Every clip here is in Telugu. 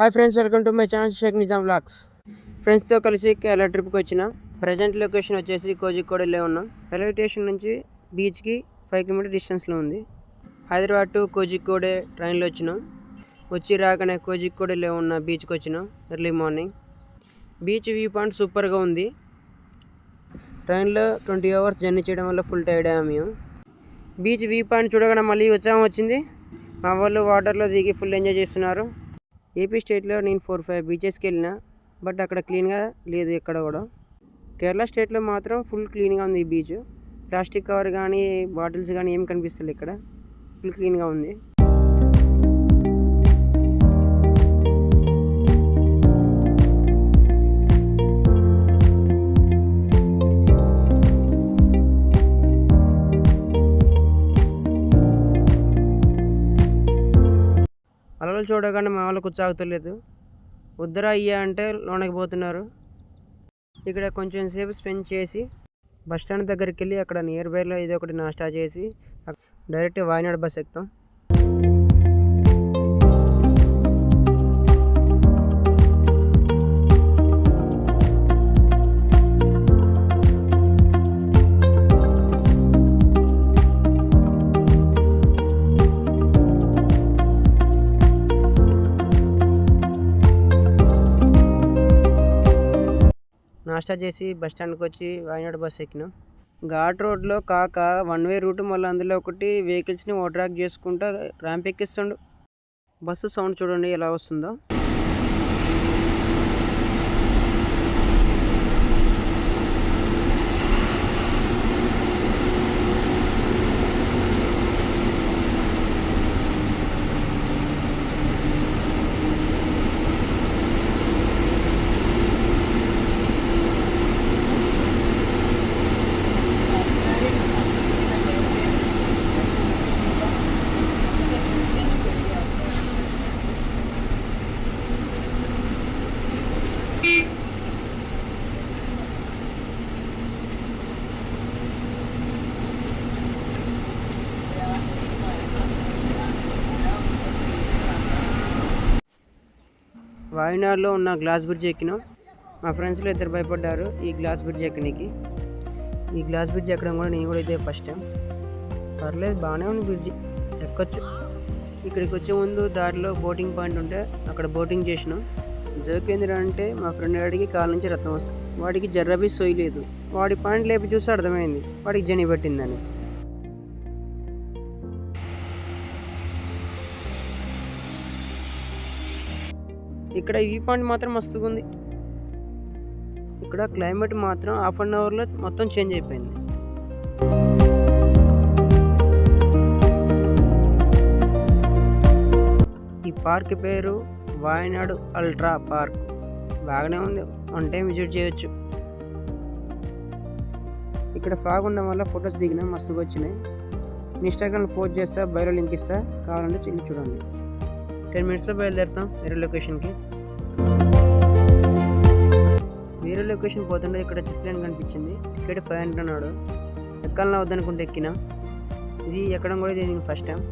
Hi friends, welcome to my channel Shaik Nizam vlogs. ఫ్రెండ్స్తో కలిసి కేరళ ట్రిప్కి వచ్చిన. ప్రజెంట్ లొకేషన్ వచ్చేసి కోజికోడలో ఉన్నాం. రైల్వే స్టేషన్ నుంచి బీచ్కి 5 కిలోమీటర్ డిస్టెన్స్లో ఉంది. హైదరాబాద్ టు కోజికోడే ట్రైన్లో వచ్చినాం. వచ్చి రాకనే కోజికోడలో ఉన్న బీచ్కి వచ్చినాం early morning. Beach view point సూపర్గా ఉంది. ట్రైన్లో 20 అవర్స్ జర్నీ చేయడం వల్ల ఫుల్ టైర్డ్ అయ్యాము మేము. బీచ్ వ్యూ పాయింట్ చూడగానే మళ్ళీ ఉత్సాహం వచ్చింది. మా వాళ్ళు వాటర్లో దిగి ఫుల్ ఎంజాయ్ చేస్తున్నారు. ఏపీ స్టేట్లో నేను 4-5 బీచెస్కి వెళ్ళిన, బట్ అక్కడ క్లీన్గా లేదు ఎక్కడ కూడా. కేరళ స్టేట్లో మాత్రం ఫుల్ క్లీన్గా ఉంది ఈ బీచ్. ప్లాస్టిక్ కవర్ కానీ బాటిల్స్ కానీ ఏం కనిపిస్తుంది, ఇక్కడ ఫుల్ క్లీన్గా ఉంది. అలలు చూడగానే మా వాళ్ళకు ఉత్సాహతలేదు. వద్దరా అయ్యా అంటే లోనకి పోతున్నారు. ఇక్కడ కొంచెం సేపు స్పెండ్ చేసి బస్ స్టాండ్ దగ్గరికి వెళ్ళి అక్కడ నియర్ బైలో ఏదో ఒకటి నాస్టా చేసి డైరెక్ట్ వాయనాడ్ బస్ ఎక్కుతాం. నాస్టా చేసి బస్ స్టాండ్కి వచ్చి వాయనాడ్ బస్ ఎక్కినాం. ఘాట్ రోడ్లో కాక 1 వే రూట్, మళ్ళీ అందులో ఒకటి వెహికల్స్ని ఓవర్టేక్ చేసుకుంటూ ర్యాంప్ ఎక్కిస్తుండు. బస్సు సౌండ్ చూడండి ఎలా వస్తుందో. వాయనాడ్లో ఉన్న గ్లాస్ బ్రిడ్జ్ ఎక్కినాం. మా ఫ్రెండ్స్లో 2 భయపడ్డారు ఈ గ్లాస్ బ్రిడ్జ్ ఎక్కడానికి. ఈ గ్లాస్ బ్రిడ్జ్ ఎక్కడం కూడా నేను కూడా ఇదే ఫస్ట్ టైం. పర్లేదు, బాగానే ఉంది బ్రిడ్జ్, ఎక్కొచ్చు. ఇక్కడికి వచ్చే ముందు దారిలో బోటింగ్ పాయింట్ ఉంటే అక్కడ బోటింగ్ చేసినాం. జోక్ ఏంటంటే మా ఫ్రెండ్ వాడికి కాళ్ళ నుంచి రక్తం వస్తుంది. వాడికి జర్రబీ సోయలేదు. వాడి పాయింట్ లేపి చూస్తే అర్థమైంది వాడికి జని పట్టిందని. ఇక్కడ ఈ పాయింట్ మాత్రం మస్తుగా ఉంది. ఇక్కడ క్లైమేట్ మాత్రం హాఫ్ అన్ అవర్లో మొత్తం చేంజ్ అయిపోయింది. ఈ పార్క్ పేరు వాయనాడ్ అల్ట్రా పార్క్. బాగానే ఉంది, 1 టైం విజిట్ చేయొచ్చు. ఇక్కడ ఫాగ్ ఉండడం వల్ల ఫొటోస్ దిగినా మస్తుగా వచ్చినాయి. ఇన్స్టాగ్రామ్లో పోస్ట్ చేస్తా, బయోలో లింక్ ఇస్తా, కావాలంటే చెల్లి చూడండి. 10 మినిట్స్లో బయలుదేరుతాం వేరే లొకేషన్కి. వేరే లొకేషన్ పోతుంటే ఇక్కడ జిప్ లైన్ కనిపించింది. టికెట్ 500 అన్నాడు. ఎక్కాలన్నా వద్దనుకుంటే ఎక్కినా. ఇది ఎక్కడం కూడా ఇది నేను ఫస్ట్ టైం.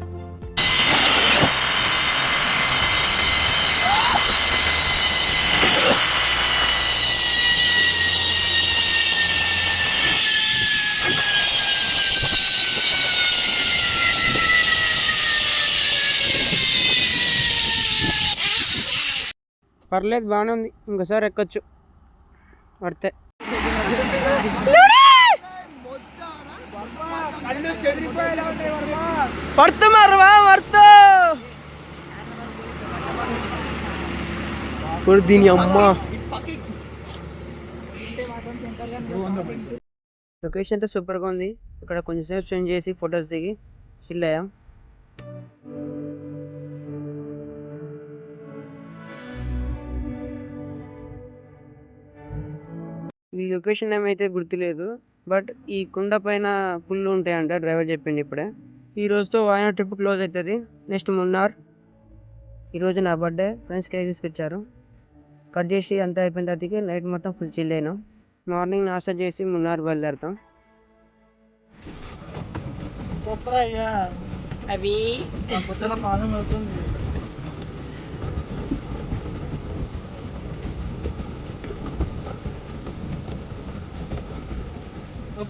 పర్లేదు, బాగానే ఉంది, ఇంకోసారి ఎక్కొచ్చు, పడితే. దీని అమ్మ. లొకేషన్ అంతా సూపర్గా ఉంది. ఇక్కడ కొంచెం సేపు స్పెండ్ చేసి ఫొటోస్ దిగి చిల్ అయ్యాం. ఈ లొకేషన్ ఏమైతే గుర్తులేదు, బట్ ఈ కుండ పైన పుల్లు ఉంటాయంట, డ్రైవర్ చెప్పింది ఇప్పుడే. ఈ రోజుతో వాయనాడ్ ట్రిప్ క్లోజ్ అవుతుంది. నెక్స్ట్ మున్నార్. ఈరోజు నా బర్త్డే, ఫ్రెండ్స్ కేక్ తీసుకొచ్చారు. కట్ చేసి అంతా అయిపోయిన తర్వాతకి నైట్ మొత్తం ఫుల్ చిల్ అయినాం. మార్నింగ్ నాస్టా చేసి మున్నార్ బయలుదేరుతాం. అవి మా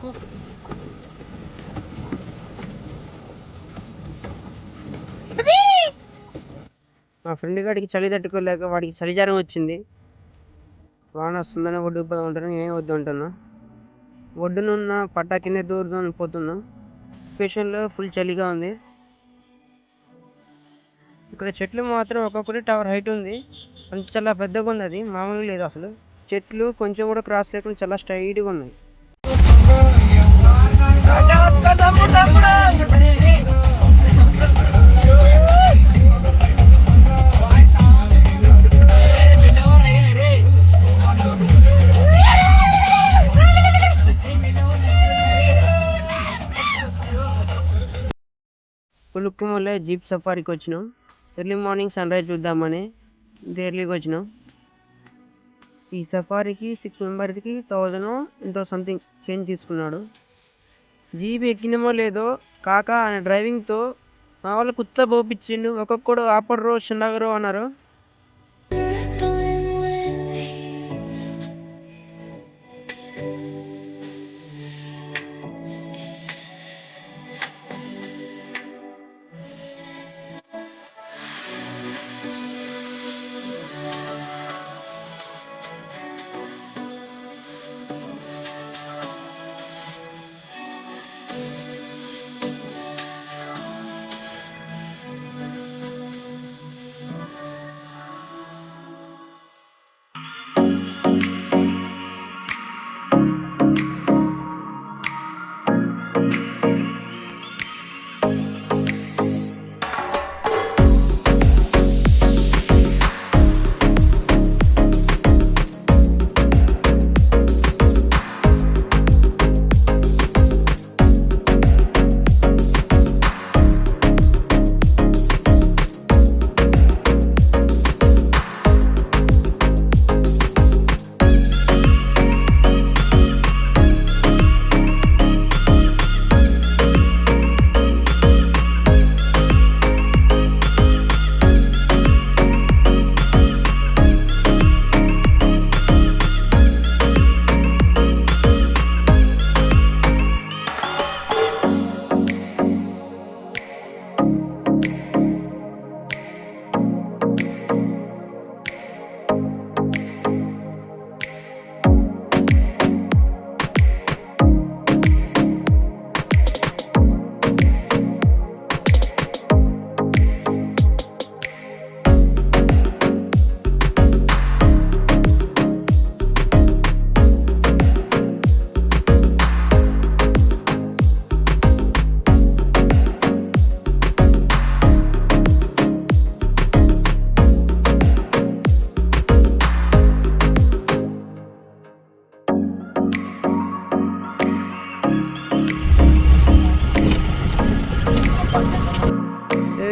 ఫ్రెండ్ గాడికి చలి తట్టుకోలేక వాడికి చలి జ్వరం వచ్చింది. వాన వస్తుందని ఒడ్డుకు పోదామంటాను, నేనే వద్దు అంటున్నా. ఒడ్డునున్న పట్టా కింద దూరం పోతున్నా. లొకేషన్లో ఫుల్ చలిగా ఉంది. ఇక్కడ చెట్లు మాత్రం ఒక్కొక్కటి టవర్ హైట్ ఉంది. కొంచెం చాలా పెద్దగా ఉంది, అది మామూలుగా లేదు అసలు. చెట్లు కొంచెం కూడా క్రాస్ లేకుండా చాలా స్ట్రైట్గా ఉన్నాయి. పులుక్కుమల్లె జీప్ సఫారీకి వచ్చినాం. ఎర్లీ మార్నింగ్ సన్ రైజ్ చూద్దామని ఎర్లీగా వచ్చినాం. ఈ సఫారీకి 6 మెంబర్స్కి 1000 ఎంతో సంథింగ్ చేంజ్ తీసుకున్నాడు. జీప్ ఎక్కినామో లేదో కాక ఆయన డ్రైవింగ్తో మా వాళ్ళు కుత్త పోపించిండు. ఒక్కొక్కడు ఆపడరు చిన్నగరు అన్నారు.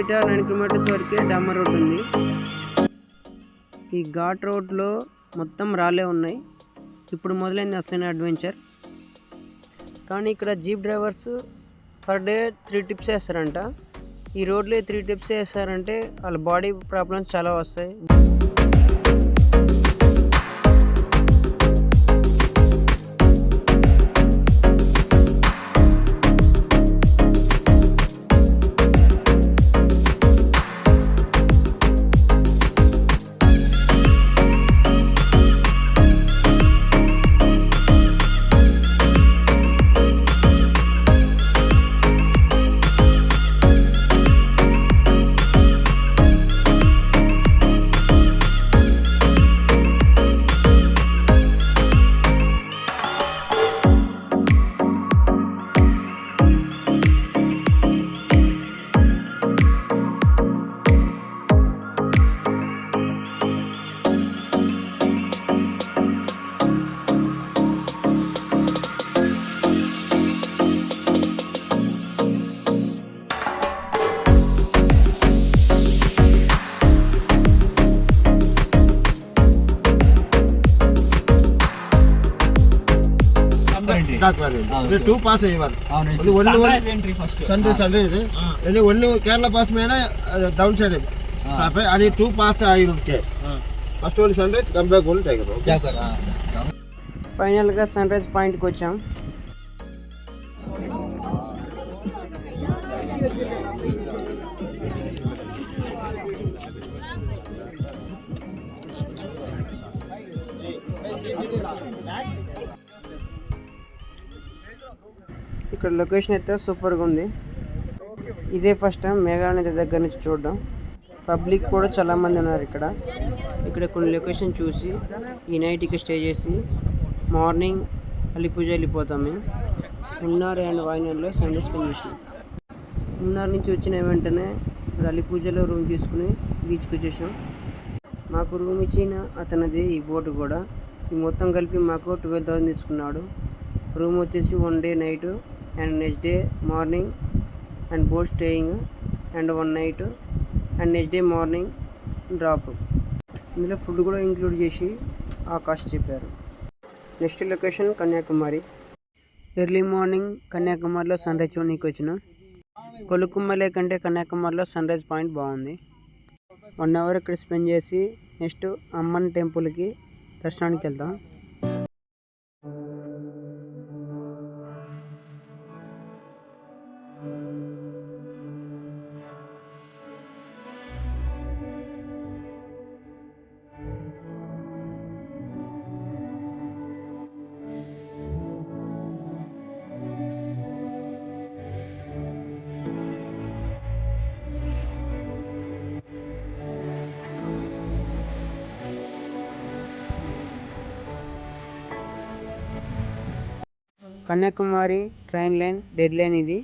బయట 9 కిలోమీటర్స్ వరకే డామర్ రోడ్ ఉంది. ఈ ఘాట్ రోడ్లో మొత్తం రాళ్ళే ఉన్నాయి. ఇప్పుడు మొదలైంది అసలైన అడ్వెంచర్. కానీ ఇక్కడ jeep drivers per day 3 trips వేస్తారంట. ఈ రోడ్లో 3 ట్రిప్స్ వేస్తారంటే వాళ్ళ బాడీ ప్రాబ్లమ్స్ చాలా వస్తాయి. Two pass only sunrise only Kerala pass में डाउन साइड स्टॉप है आणि 2 पास के first only sunrise come back only tiger ఫైనల్గా సన్ రైజ్ పాయింట్కి వచ్చాం. ఇక్కడ లొకేషన్ అయితే సూపర్గా ఉంది. ఇదే ఫస్ట్ టైం మేఘాలయ దగ్గర నుంచి చూడడం. పబ్లిక్ కూడా చాలామంది ఉన్నారు ఇక్కడ కొన్ని లొకేషన్ చూసి ఈ నైట్ ఇక్కడ స్టే చేసి మార్నింగ్ అలిపూజ వెళ్ళిపోతాం మేము. మున్నార్ అండ్ వాయినాడ్లో సండే స్పెండ్ చేసినాం. మున్నార్ నుంచి వచ్చిన వెంటనే అలిపూజలో రూమ్ తీసుకుని బీచ్కి వచ్చేసాం. మాకు రూమ్ ఇచ్చిన అతనిది ఈ బోటు కూడా. ఈ మొత్తం కలిపి మాకు 12,000 తీసుకున్నాడు. రూమ్ వచ్చేసి 1 day night and next day morning and boat staying and 1 night and next day morning drop. ఇందులో ఫుడ్ కూడా ఇంక్లూడ్ చేసి ఆ కాస్ట్ చెప్పారు. Next location Kanyakumari. Early morning కన్యాకుమారిలో సన్ రైజ్ చూడడానికి వచ్చినాం. కొలుకుమలై కంటే కన్యాకుమారిలో సన్ రైజ్ పాయింట్ బాగుంది. 1 అవర్ ఇక్కడ స్పెండ్ చేసి నెక్స్ట్ అమ్మన్ టెంపుల్కి దర్శనానికి వెళ్తాం. Kanyakumari train line dead line ఇది.